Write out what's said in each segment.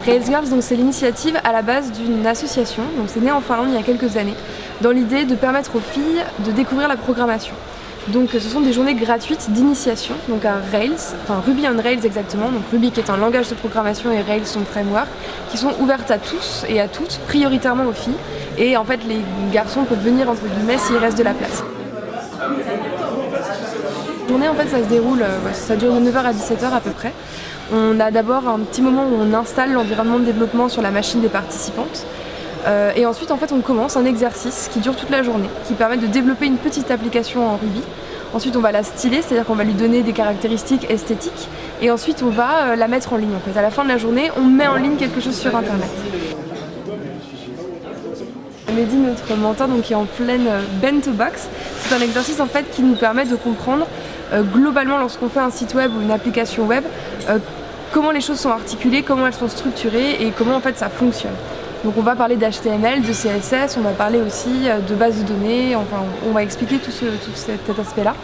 Rails Girls, donc, c'est l'initiative à la base d'une association, donc c'est né en Finlande il y a quelques années, dans l'idée de permettre aux filles de découvrir la programmation. Donc ce sont des journées gratuites d'initiation donc à Rails, enfin Ruby on Rails exactement, donc Ruby qui est un langage de programmation et Rails son framework, qui sont ouvertes à tous et à toutes, prioritairement aux filles, et en fait les garçons peuvent venir entre guillemets s'il reste de la place. La journée en fait ça se déroule, ça dure de 9h à 17h à peu près. On a d'abord un petit moment où on installe l'environnement de développement sur la machine des participantes. Et ensuite en fait on commence un exercice qui dure toute la journée, qui permet de développer une petite application en Ruby. Ensuite on va la styler, c'est-à-dire qu'on va lui donner des caractéristiques esthétiques, et ensuite on va la mettre en ligne en fait. À la fin de la journée, on met en ligne quelque chose sur internet. Mehdi, notre mentor, donc, qui est en pleine bento box, c'est un exercice en fait qui nous permet de comprendre globalement lorsqu'on fait un site web ou une application web comment les choses sont articulées, comment elles sont structurées et comment en fait ça fonctionne. Donc on va parler d'HTML, de CSS, on va parler aussi de bases de données, enfin on va expliquer tout cet aspect-là.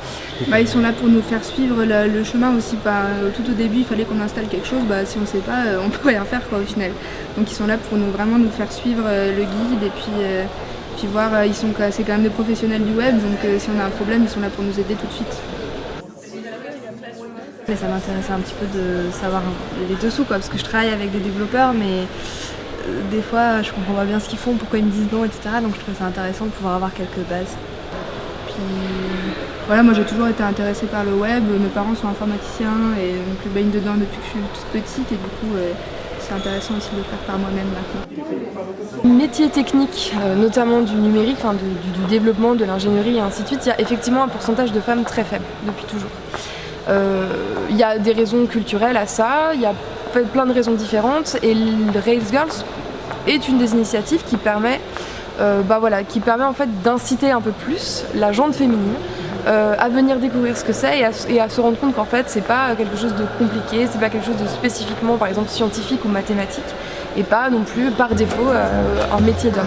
Ils sont là pour nous faire suivre le chemin aussi. Tout au début il fallait qu'on installe quelque chose, si on ne sait pas on peut rien faire au final. Donc ils sont là pour vraiment nous faire suivre le guide et puis voir, c'est quand même des professionnels du web, donc si on a un problème ils sont là pour nous aider tout de suite. Mais ça m'intéressait un petit peu de savoir les dessous parce que je travaille avec des développeurs mais des fois je comprends pas bien ce qu'ils font, pourquoi ils me disent non, etc. Donc je trouvais ça intéressant de pouvoir avoir quelques bases. Puis voilà, moi j'ai toujours été intéressée par le web, mes parents sont informaticiens et donc je baigne dedans depuis que je suis toute petite et du coup c'est intéressant aussi de le faire par moi-même maintenant. Métiers techniques, notamment du numérique, du développement, de l'ingénierie et ainsi de suite, il y a effectivement un pourcentage de femmes très faible depuis toujours. Il y a des raisons culturelles à ça, il y a plein de raisons différentes et le Rails Girls est une des initiatives qui permet, en fait d'inciter un peu plus la gente féminine à venir découvrir ce que c'est et à se rendre compte qu'en fait c'est pas quelque chose de compliqué, c'est pas quelque chose de spécifiquement par exemple scientifique ou mathématique et pas non plus par défaut un métier d'homme.